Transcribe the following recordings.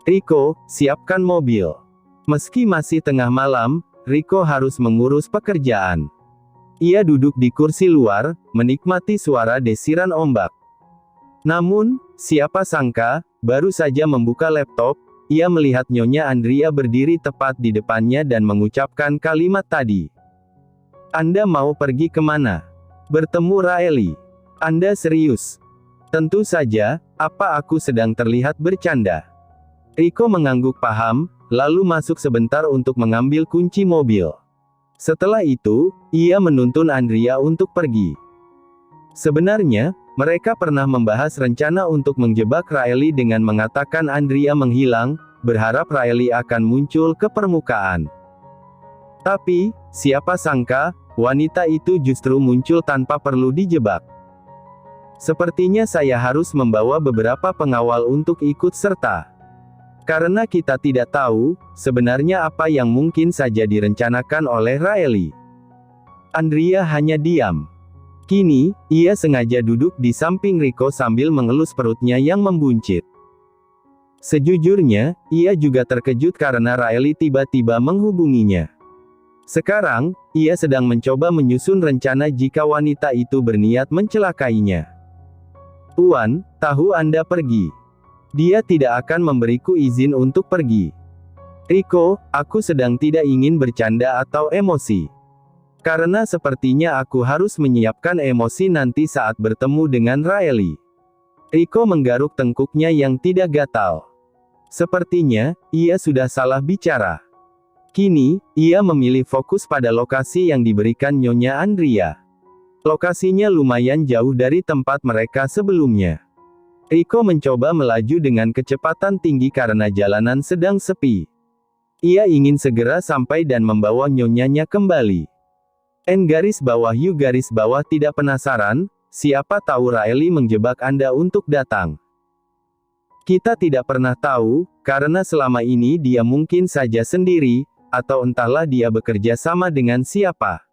Riko, siapkan mobil. Meski masih tengah malam, Riko harus mengurus pekerjaan. Ia duduk di kursi luar, menikmati suara desiran ombak. Namun, siapa sangka, baru saja membuka laptop, ia melihat Nyonya Andrea berdiri tepat di depannya dan mengucapkan kalimat tadi. Anda mau pergi kemana? Bertemu Raeli. Anda serius? Tentu saja, apa aku sedang terlihat bercanda? Riko mengangguk paham, lalu masuk sebentar untuk mengambil kunci mobil. Setelah itu, ia menuntun Andrea untuk pergi. Sebenarnya, mereka pernah membahas rencana untuk menjebak Raeli dengan mengatakan Andrea menghilang, berharap Raeli akan muncul ke permukaan. Tapi, siapa sangka, wanita itu justru muncul tanpa perlu dijebak. Sepertinya saya harus membawa beberapa pengawal untuk ikut serta. Karena kita tidak tahu, sebenarnya apa yang mungkin saja direncanakan oleh Raeli. Andrea hanya diam. Kini, ia sengaja duduk di samping Riko sambil mengelus perutnya yang membuncit. Sejujurnya, ia juga terkejut karena Raeli tiba-tiba menghubunginya. Sekarang, ia sedang mencoba menyusun rencana jika wanita itu berniat mencelakainya. Tuan, tahu Anda pergi. Dia tidak akan memberiku izin untuk pergi. Riko, aku sedang tidak ingin bercanda atau emosi. Karena sepertinya aku harus menyiapkan emosi nanti saat bertemu dengan Raeli. Riko menggaruk tengkuknya yang tidak gatal. Sepertinya, ia sudah salah bicara. Kini, ia memilih fokus pada lokasi yang diberikan Nyonya Andrea. Lokasinya lumayan jauh dari tempat mereka sebelumnya. Riko mencoba melaju dengan kecepatan tinggi karena jalanan sedang sepi. Ia ingin segera sampai dan membawa nyonyanya kembali. U tidak penasaran, siapa tahu Raeli menjebak Anda untuk datang. Kita tidak pernah tahu, karena selama ini dia mungkin saja sendiri, atau entahlah dia bekerja sama dengan siapa.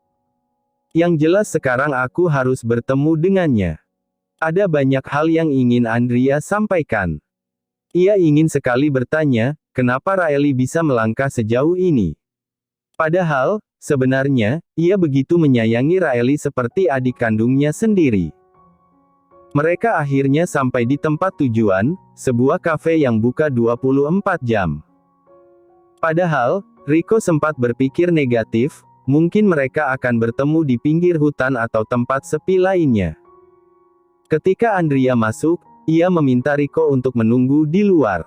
Yang jelas sekarang aku harus bertemu dengannya. Ada banyak hal yang ingin Andrea sampaikan. Ia ingin sekali bertanya, kenapa Raeli bisa melangkah sejauh ini. Padahal, sebenarnya, ia begitu menyayangi Raeli seperti adik kandungnya sendiri. Mereka akhirnya sampai di tempat tujuan, sebuah kafe yang buka 24 jam. Padahal, Riko sempat berpikir negatif, mungkin mereka akan bertemu di pinggir hutan atau tempat sepi lainnya. Ketika Andrea masuk, ia meminta Riko untuk menunggu di luar.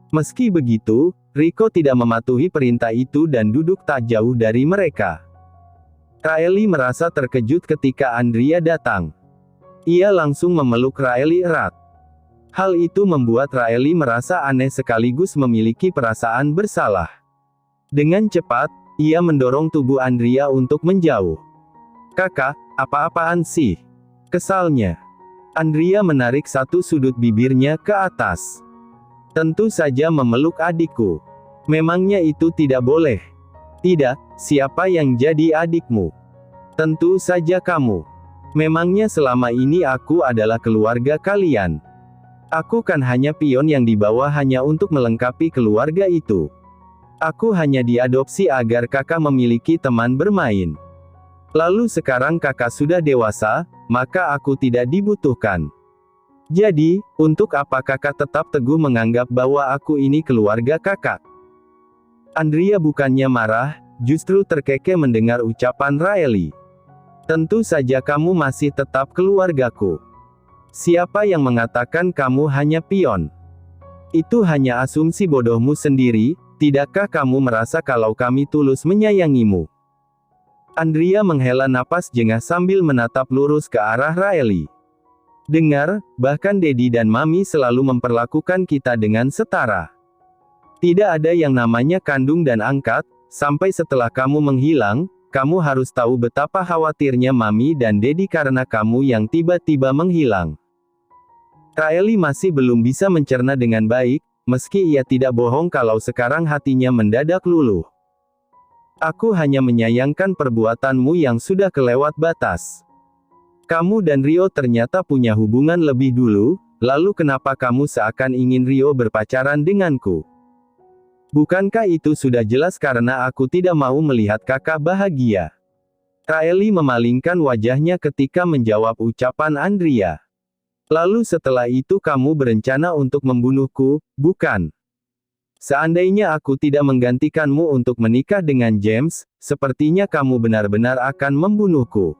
Meski begitu, Riko tidak mematuhi perintah itu dan duduk tak jauh dari mereka. Raeli merasa terkejut ketika Andrea datang. Ia langsung memeluk Raeli erat. Hal itu membuat Raeli merasa aneh sekaligus memiliki perasaan bersalah. Dengan cepat, ia mendorong tubuh Andrea untuk menjauh. Kakak, apa-apaan sih? Kesalnya. Andrea menarik satu sudut bibirnya ke atas. Tentu saja memeluk adikku. Memangnya itu tidak boleh? Tidak, siapa yang jadi adikmu? Tentu saja kamu. Memangnya selama ini aku adalah keluarga kalian? Aku kan hanya pion yang dibawa hanya untuk melengkapi keluarga itu. Aku hanya diadopsi agar kakak memiliki teman bermain. Lalu sekarang kakak sudah dewasa, maka aku tidak dibutuhkan. Jadi, untuk apa kakak tetap teguh menganggap bahwa aku ini keluarga kakak? Andrea bukannya marah, justru terkekeh mendengar ucapan Raeli. Tentu saja kamu masih tetap keluargaku. Siapa yang mengatakan kamu hanya pion? Itu hanya asumsi bodohmu sendiri, tidakkah kamu merasa kalau kami tulus menyayangimu? Andrea menghela napas jengah sambil menatap lurus ke arah Raeli. Dengar, bahkan Dedi dan Mami selalu memperlakukan kita dengan setara. Tidak ada yang namanya kandung dan angkat, sampai setelah kamu menghilang, kamu harus tahu betapa khawatirnya Mami dan Dedi karena kamu yang tiba-tiba menghilang. Raeli masih belum bisa mencerna dengan baik, meski ia tidak bohong kalau sekarang hatinya mendadak luluh. Aku hanya menyayangkan perbuatanmu yang sudah kelewat batas. Kamu dan Rio ternyata punya hubungan lebih dulu, lalu kenapa kamu seakan ingin Rio berpacaran denganku? Bukankah itu sudah jelas karena aku tidak mau melihat kakak bahagia? Raeli memalingkan wajahnya ketika menjawab ucapan Andrea. Lalu setelah itu kamu berencana untuk membunuhku, bukan? Seandainya aku tidak menggantikanmu untuk menikah dengan James, sepertinya kamu benar-benar akan membunuhku.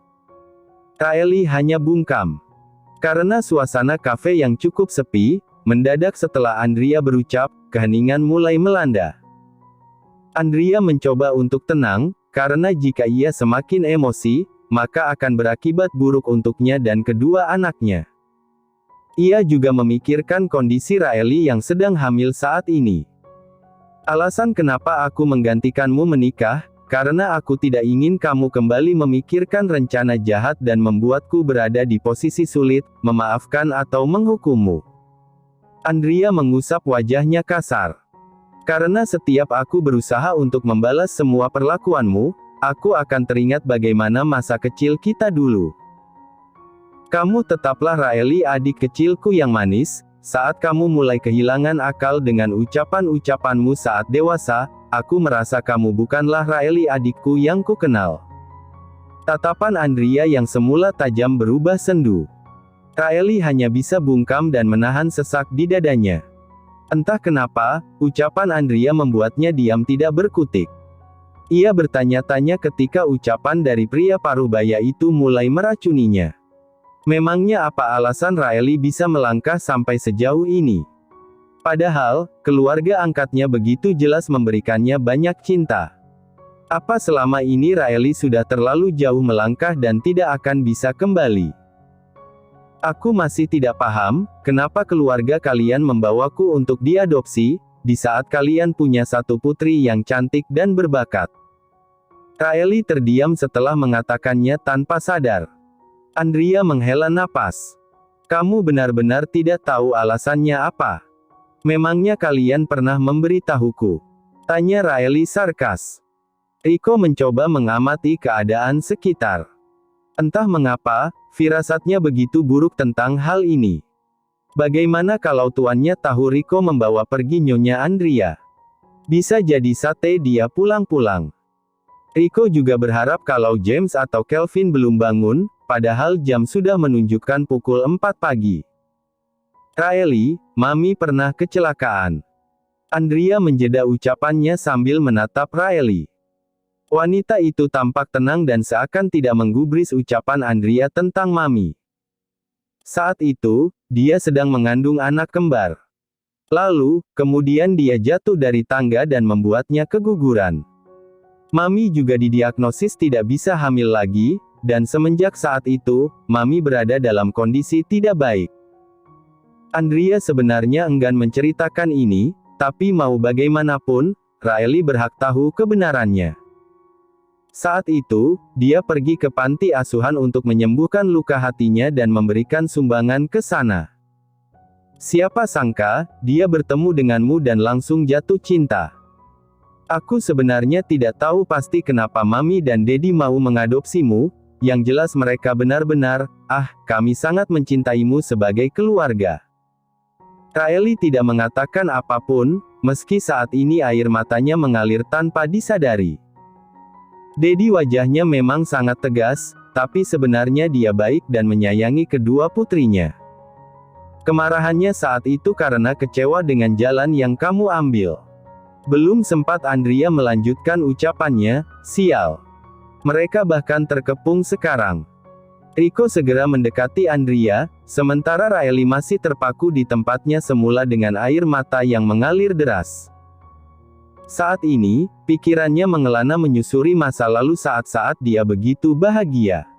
Raeli hanya bungkam. Karena suasana kafe yang cukup sepi, mendadak setelah Andrea berucap, keheningan mulai melanda. Andrea mencoba untuk tenang, karena jika ia semakin emosi, maka akan berakibat buruk untuknya dan kedua anaknya. Ia juga memikirkan kondisi Raeli yang sedang hamil saat ini. Alasan kenapa aku menggantikanmu menikah, karena aku tidak ingin kamu kembali memikirkan rencana jahat dan membuatku berada di posisi sulit, memaafkan atau menghukummu. Andrea mengusap wajahnya kasar. Karena setiap aku berusaha untuk membalas semua perlakuanmu, aku akan teringat bagaimana masa kecil kita dulu. Kamu tetaplah Raeli, adik kecilku yang manis. Saat kamu mulai kehilangan akal dengan ucapan-ucapanmu saat dewasa, aku merasa kamu bukanlah Raeli adikku yang kukenal. Tatapan Andrea yang semula tajam berubah sendu. Raeli hanya bisa bungkam dan menahan sesak di dadanya. Entah kenapa, ucapan Andrea membuatnya diam tidak berkutik. Ia bertanya-tanya ketika ucapan dari pria paruh-baya itu mulai meracuninya. Memangnya apa alasan Raeli bisa melangkah sampai sejauh ini? Padahal, keluarga angkatnya begitu jelas memberikannya banyak cinta. Apa selama ini Raeli sudah terlalu jauh melangkah dan tidak akan bisa kembali? Aku masih tidak paham, kenapa keluarga kalian membawaku untuk diadopsi, di saat kalian punya satu putri yang cantik dan berbakat. Raeli terdiam setelah mengatakannya tanpa sadar. Andrea menghela napas. Kamu benar-benar tidak tahu alasannya apa? Memangnya kalian pernah memberitahuku? Tanya Raeli sarkas. Rico mencoba mengamati keadaan sekitar. Entah mengapa, firasatnya begitu buruk tentang hal ini. Bagaimana kalau tuannya tahu Rico membawa pergi Nyonya Andrea? Bisa jadi sate dia pulang-pulang. Rico juga berharap kalau James atau Kelvin belum bangun, padahal jam sudah menunjukkan pukul 4 pagi. Raeli, Mami pernah kecelakaan. Andrea menjeda ucapannya sambil menatap Raeli. Wanita itu tampak tenang dan seakan tidak menggubris ucapan Andrea tentang Mami. Saat itu, dia sedang mengandung anak kembar. Lalu, kemudian dia jatuh dari tangga dan membuatnya keguguran. Mami juga didiagnosis tidak bisa hamil lagi, dan semenjak saat itu, Mami berada dalam kondisi tidak baik. Andrea sebenarnya enggan menceritakan ini, tapi mau bagaimanapun, Raeli berhak tahu kebenarannya. Saat itu, dia pergi ke panti asuhan untuk menyembuhkan luka hatinya dan memberikan sumbangan ke sana. Siapa sangka, dia bertemu denganmu dan langsung jatuh cinta. Aku sebenarnya tidak tahu pasti kenapa Mami dan Daddy mau mengadopsimu, yang jelas mereka benar-benar, kami sangat mencintaimu sebagai keluarga. Raeli tidak mengatakan apapun, meski saat ini air matanya mengalir tanpa disadari. Daddy wajahnya memang sangat tegas, tapi sebenarnya dia baik dan menyayangi kedua putrinya. Kemarahannya saat itu karena kecewa dengan jalan yang kamu ambil. Belum sempat Andrea melanjutkan ucapannya, sial. Mereka bahkan terkepung sekarang. Rico segera mendekati Andrea, sementara Raeli masih terpaku di tempatnya semula dengan air mata yang mengalir deras. Saat ini, pikirannya mengelana menyusuri masa lalu saat-saat dia begitu bahagia.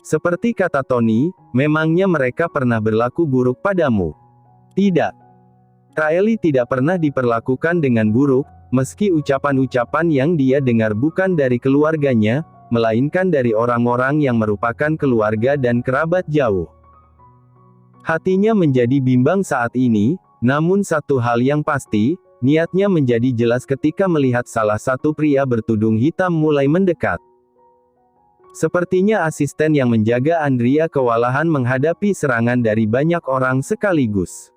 Seperti kata Tony, memangnya mereka pernah berlaku buruk padamu? Tidak. Raeli tidak pernah diperlakukan dengan buruk, meski ucapan-ucapan yang dia dengar bukan dari keluarganya, melainkan dari orang-orang yang merupakan keluarga dan kerabat jauh. Hatinya menjadi bimbang saat ini, namun satu hal yang pasti, niatnya menjadi jelas ketika melihat salah satu pria bertudung hitam mulai mendekat. Sepertinya asisten yang menjaga Andrea kewalahan menghadapi serangan dari banyak orang sekaligus.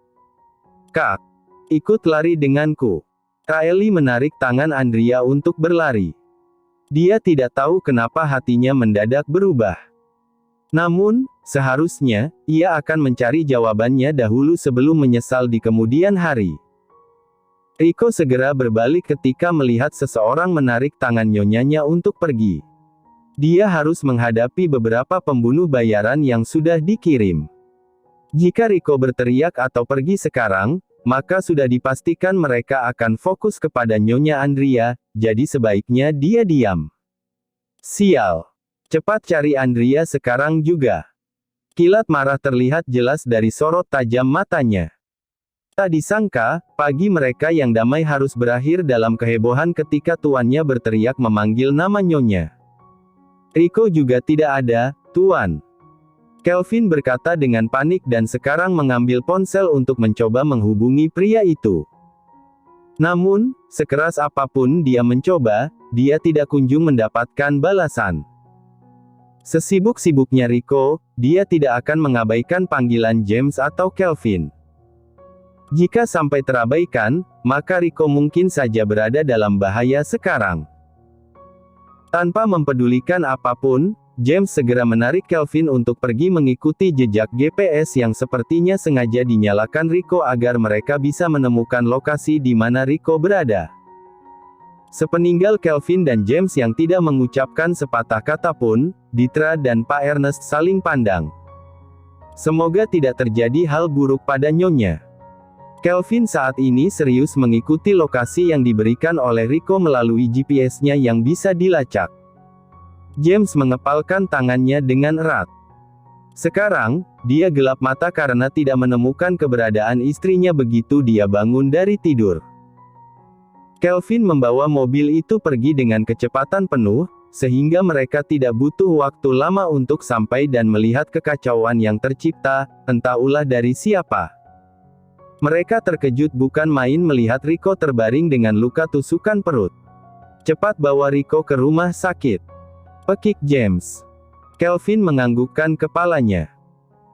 Kak, ikut lari denganku. Riley menarik tangan Andrea untuk berlari. Dia tidak tahu kenapa hatinya mendadak berubah. Namun, seharusnya, ia akan mencari jawabannya dahulu sebelum menyesal di kemudian hari. Rico segera berbalik ketika melihat seseorang menarik tangan nyonyanya untuk pergi. Dia harus menghadapi beberapa pembunuh bayaran yang sudah dikirim. Jika Rico berteriak atau pergi sekarang, maka sudah dipastikan mereka akan fokus kepada Nyonya Andrea, jadi sebaiknya dia diam. Sial. Cepat cari Andrea sekarang juga. Kilat marah terlihat jelas dari sorot tajam matanya. Tak disangka, pagi mereka yang damai harus berakhir dalam kehebohan ketika tuannya berteriak memanggil nama Nyonya. Rico juga tidak ada, Tuan. Kelvin berkata dengan panik dan sekarang mengambil ponsel untuk mencoba menghubungi pria itu. Namun, sekeras apapun dia mencoba, dia tidak kunjung mendapatkan balasan. Sesibuk-sibuknya Rico, dia tidak akan mengabaikan panggilan James atau Kelvin. Jika sampai terabaikan, maka Rico mungkin saja berada dalam bahaya sekarang. Tanpa mempedulikan apapun, James segera menarik Kelvin untuk pergi mengikuti jejak GPS yang sepertinya sengaja dinyalakan Rico agar mereka bisa menemukan lokasi di mana Rico berada. Sepeninggal Kelvin dan James yang tidak mengucapkan sepatah kata pun, Ditra dan Pak Ernest saling pandang. Semoga tidak terjadi hal buruk pada Nyonya. Kelvin saat ini serius mengikuti lokasi yang diberikan oleh Rico melalui GPS-nya yang bisa dilacak. James mengepalkan tangannya dengan erat. Sekarang, dia gelap mata karena tidak menemukan keberadaan istrinya begitu dia bangun dari tidur. Kelvin membawa mobil itu pergi dengan kecepatan penuh, sehingga mereka tidak butuh waktu lama untuk sampai dan melihat kekacauan yang tercipta, entah ulah dari siapa. Mereka terkejut bukan main melihat Rico terbaring dengan luka tusukan perut. Cepat bawa Rico ke rumah sakit. Pekik James. Kelvin menganggukkan kepalanya.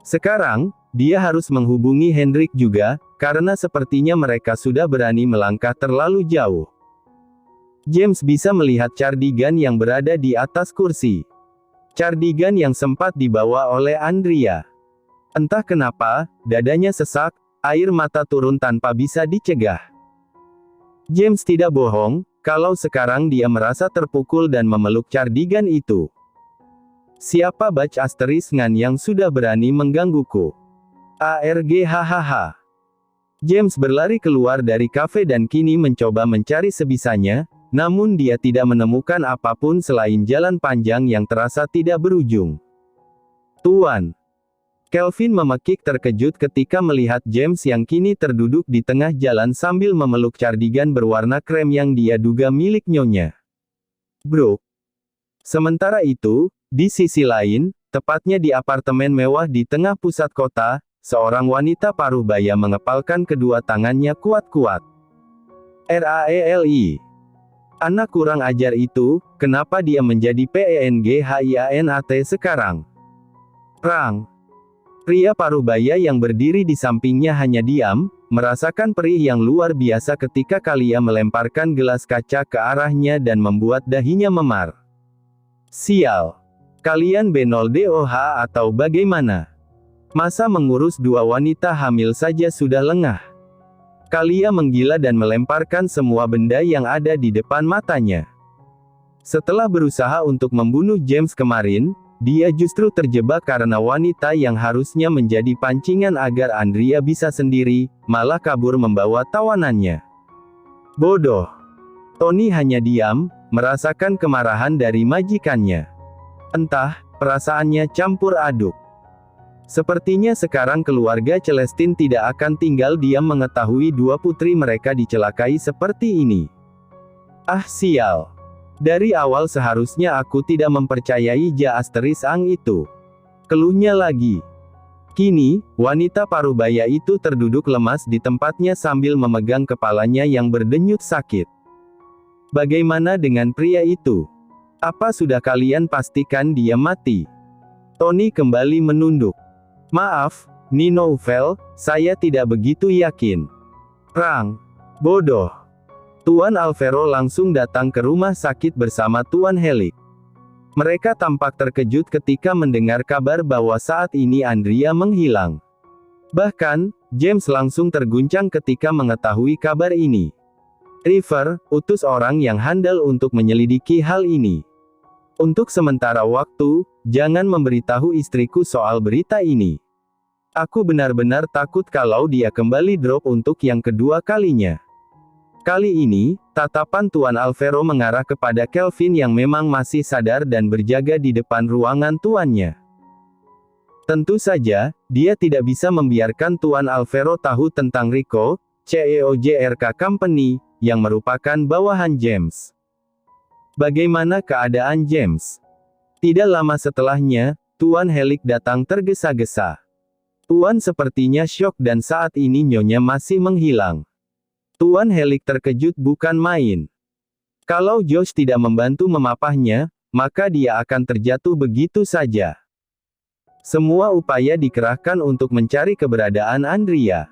Sekarang, dia harus menghubungi Hendrik juga, karena sepertinya mereka sudah berani melangkah terlalu jauh. James bisa melihat cardigan yang berada di atas kursi. Cardigan yang sempat dibawa oleh Andrea. Entah kenapa, dadanya sesak, air mata turun tanpa bisa dicegah. James tidak bohong, kalau sekarang dia merasa terpukul dan memeluk cardigan itu. Siapa Bach Asterisngan yang sudah berani menggangguku? ARG hahaha. James berlari keluar dari kafe dan kini mencoba mencari sebisanya, namun dia tidak menemukan apapun selain jalan panjang yang terasa tidak berujung. Tuan. Kelvin memekik terkejut ketika melihat James yang kini terduduk di tengah jalan sambil memeluk cardigan berwarna krem yang dia duga milik Nyonya. Bro. Sementara itu, di sisi lain, tepatnya di apartemen mewah di tengah pusat kota, seorang wanita paruh baya mengepalkan kedua tangannya kuat-kuat. RAELI. Anak kurang ajar itu, kenapa dia menjadi PENGHIANAT sekarang? Perang. Pria paruh baya yang berdiri di sampingnya hanya diam, merasakan perih yang luar biasa ketika Kalia melemparkan gelas kaca ke arahnya dan membuat dahinya memar. Sial. Kalian B0DOH atau bagaimana? Masa mengurus dua wanita hamil saja sudah lengah? Kalia menggila dan melemparkan semua benda yang ada di depan matanya. Setelah berusaha untuk membunuh James kemarin, dia justru terjebak karena wanita yang harusnya menjadi pancingan agar Andrea bisa sendiri, malah kabur membawa tawanannya. Bodoh. Tony hanya diam, merasakan kemarahan dari majikannya. Entah, perasaannya campur aduk. Sepertinya sekarang keluarga Celestine tidak akan tinggal diam mengetahui dua putri mereka dicelakai seperti ini. Ah sial. Dari awal seharusnya aku tidak mempercayai Ja Asterisang itu. Keluhnya lagi. Kini, wanita paruh baya itu terduduk lemas di tempatnya sambil memegang kepalanya yang berdenyut sakit. Bagaimana dengan pria itu? Apa sudah kalian pastikan dia mati? Tony kembali menunduk. Maaf, Ninovel, saya tidak begitu yakin. Perang. Bodoh. Tuan Alvaro langsung datang ke rumah sakit bersama Tuan Helik. Mereka tampak terkejut ketika mendengar kabar bahwa saat ini Andrea menghilang. Bahkan, James langsung terguncang ketika mengetahui kabar ini. River, utus orang yang handal untuk menyelidiki hal ini. Untuk sementara waktu, jangan memberitahu istriku soal berita ini. Aku benar-benar takut kalau dia kembali drop untuk yang kedua kalinya. Kali ini, tatapan Tuan Alvaro mengarah kepada Kelvin yang memang masih sadar dan berjaga di depan ruangan tuannya. Tentu saja, dia tidak bisa membiarkan Tuan Alvaro tahu tentang Rico, CEO JRK Company, yang merupakan bawahan James. Bagaimana keadaan James? Tidak lama setelahnya, Tuan Helik datang tergesa-gesa. Tuan sepertinya syok dan saat ini nyonya masih menghilang. Tuan Helik terkejut bukan main. Kalau Josh tidak membantu memapahnya, maka dia akan terjatuh begitu saja. Semua upaya dikerahkan untuk mencari keberadaan Andrea.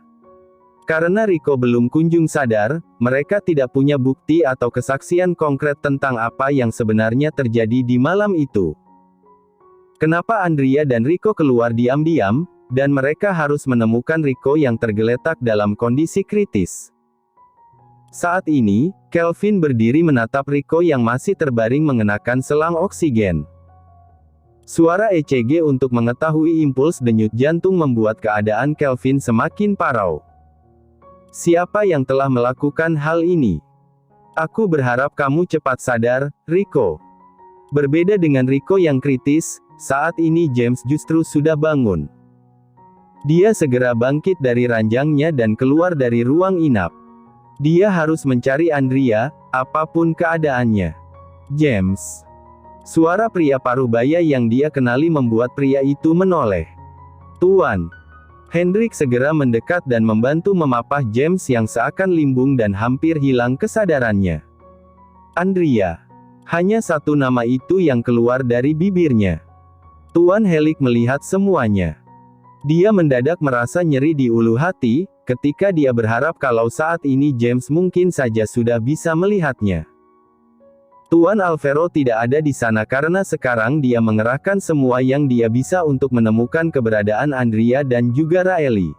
Karena Rico belum kunjung sadar, mereka tidak punya bukti atau kesaksian konkret tentang apa yang sebenarnya terjadi di malam itu. Kenapa Andrea dan Rico keluar diam-diam, dan mereka harus menemukan Rico yang tergeletak dalam kondisi kritis. Saat ini, Kelvin berdiri menatap Rico yang masih terbaring mengenakan selang oksigen. Suara ECG untuk mengetahui impuls denyut jantung membuat keadaan Kelvin semakin parau. Siapa yang telah melakukan hal ini? Aku berharap kamu cepat sadar, Rico. Berbeda dengan Rico yang kritis, saat ini James justru sudah bangun. Dia segera bangkit dari ranjangnya dan keluar dari ruang inap. Dia harus mencari Andrea, apapun keadaannya. James. Suara pria parubaya yang dia kenali membuat pria itu menoleh. Tuan. Hendrik segera mendekat dan membantu memapah James yang seakan limbung dan hampir hilang kesadarannya. Andrea. Hanya satu nama itu yang keluar dari bibirnya. Tuan Helik melihat semuanya. Dia mendadak merasa nyeri di ulu hati, ketika dia berharap kalau saat ini James mungkin saja sudah bisa melihatnya. Tuan Alvaro tidak ada di sana karena sekarang dia mengerahkan semua yang dia bisa untuk menemukan keberadaan Andrea dan juga Raeli.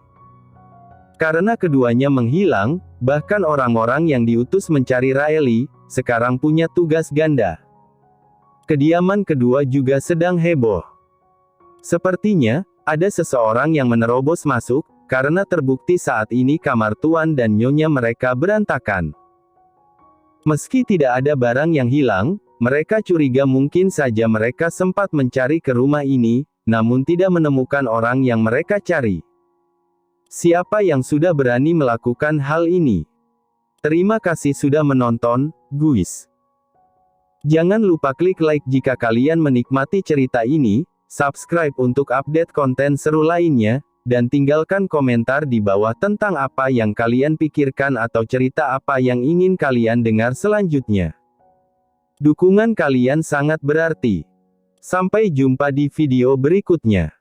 Karena keduanya menghilang, bahkan orang-orang yang diutus mencari Raeli, sekarang punya tugas ganda. Kediaman kedua juga sedang heboh. Sepertinya, ada seseorang yang menerobos masuk, karena terbukti saat ini kamar tuan dan nyonya mereka berantakan. Meski tidak ada barang yang hilang, mereka curiga mungkin saja mereka sempat mencari ke rumah ini, namun tidak menemukan orang yang mereka cari. Siapa yang sudah berani melakukan hal ini? Terima kasih sudah menonton, guys. Jangan lupa klik like jika kalian menikmati cerita ini, subscribe untuk update konten seru lainnya, dan tinggalkan komentar di bawah tentang apa yang kalian pikirkan atau cerita apa yang ingin kalian dengar selanjutnya. Dukungan kalian sangat berarti. Sampai jumpa di video berikutnya.